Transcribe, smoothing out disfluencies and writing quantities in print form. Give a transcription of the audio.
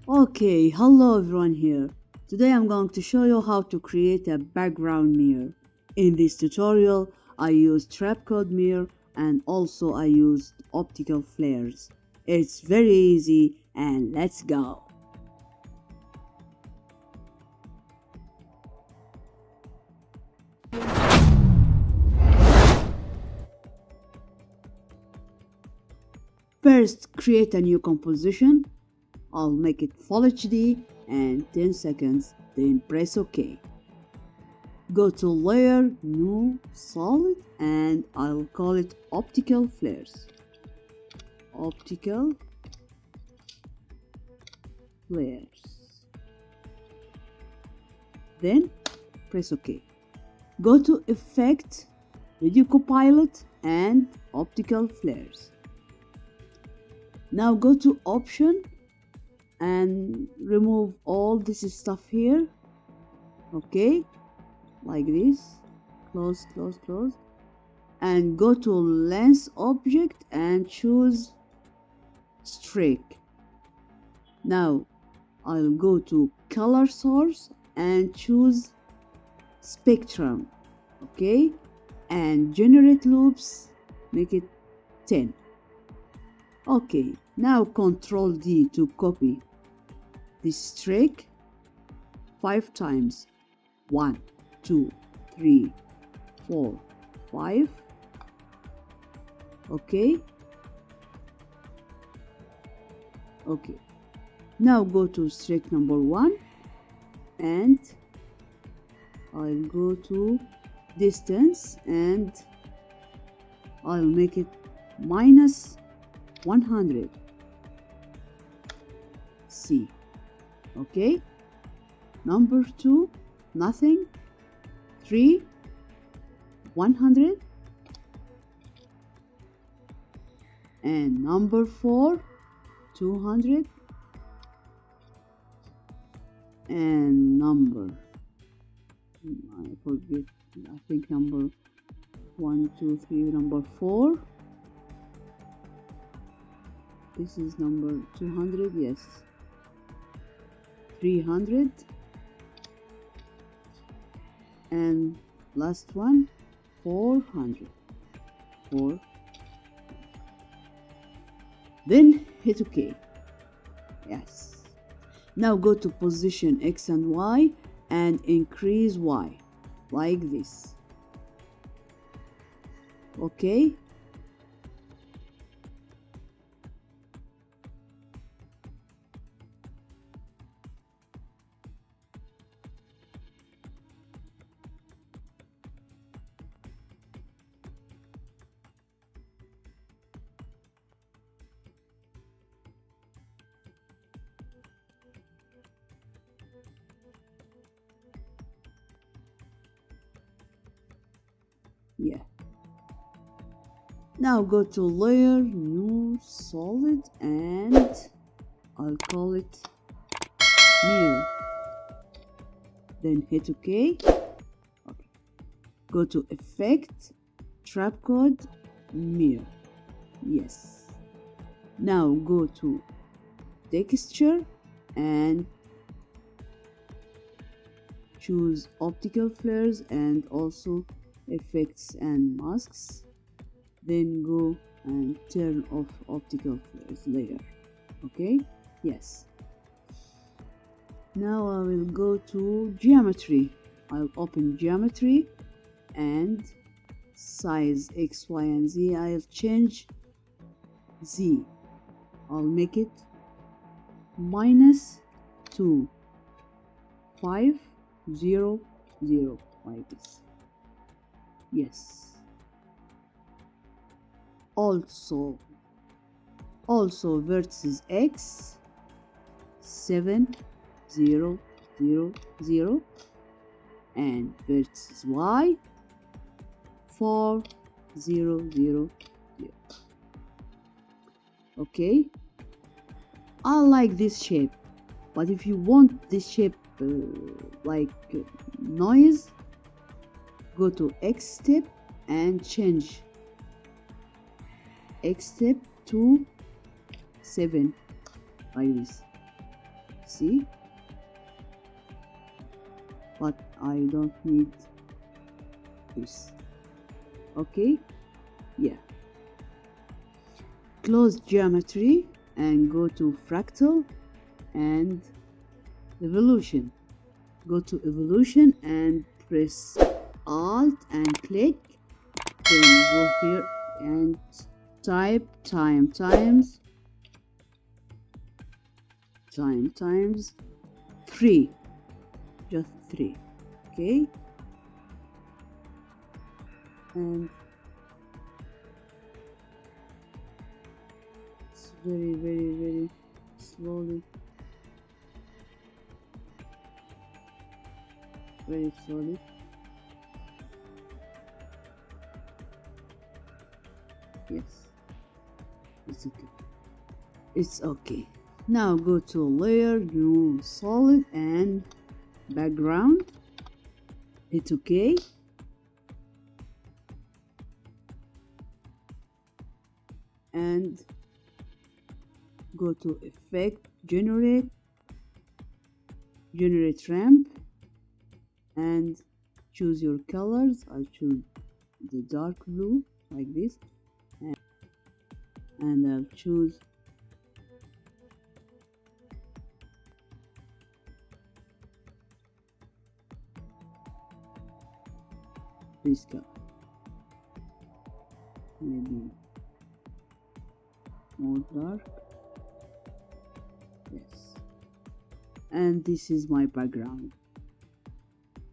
Okay, hello everyone here. Today I'm going to show you how to create a background mirror. In this tutorial, I used Trapcode Mir and also I used Optical Flares. It's very easy and let's go. First, create a new composition. I'll make it Full HD and 10 seconds, then press OK. Go to Layer, New, Solid, and I'll call it Optical Flares. Optical Flares. Then press OK. Go to Effect, Video Copilot, and Optical Flares. Now go to Option and remove all this stuff here. Okay, like this. Close, close, close. And go to Lens Object and choose Streak. Now I'll go to Color Source and choose Spectrum. Okay, and Generate Loops, make it 10. Okay, now Ctrl D to copy this streak 5 times. 1, 2, 3, 4, 5. Okay. Okay. Now go to streak number 1 and I'll go to distance and I'll make it minus 100. C. Okay. Number 2, nothing. 3, 100. And number 4, 200. And number, I forget, I think number 1, 2, 3, number 4. This is number 200, yes. 300. And last one, 400. 4. Then hit OK. Yes. Now go to position X and Y and increase Y like this. Okay. Yeah. Now go to Layer, New, Solid, and I'll call it Mirror. Then hit OK. Okay. Go to Effect, Trapcode Mir. Yes. Now go to Texture and choose Optical Flares and also Effects and Masks. Then go and turn off Optical Flares layer. Okay. Yes. Now I will go to Geometry. I'll open Geometry and size X, Y, and Z. I'll change Z. I'll make it minus 2, 5, 0, 0 like this. Yes. Also vertices X 7, 0, 0, 0 and vertices Y 4, 0, 0, 0. Okay. I like this shape, but if you want this shape like noise, go to X step and change X step to 7 like this. see, but I don't need this. Okay, yeah. Close geometry and go to fractal and evolution. Go to evolution and press Alt and click, then go here and type time times 3, just 3. Okay, and it's very slowly, very slowly. Yes, it's okay. It's okay. Now go to layer, new solid and background. Hit OK. And go to effect, generate ramp, and choose your colors. I'll choose the dark blue like this, and I'll choose this color, maybe more dark. Yes, and this is my background.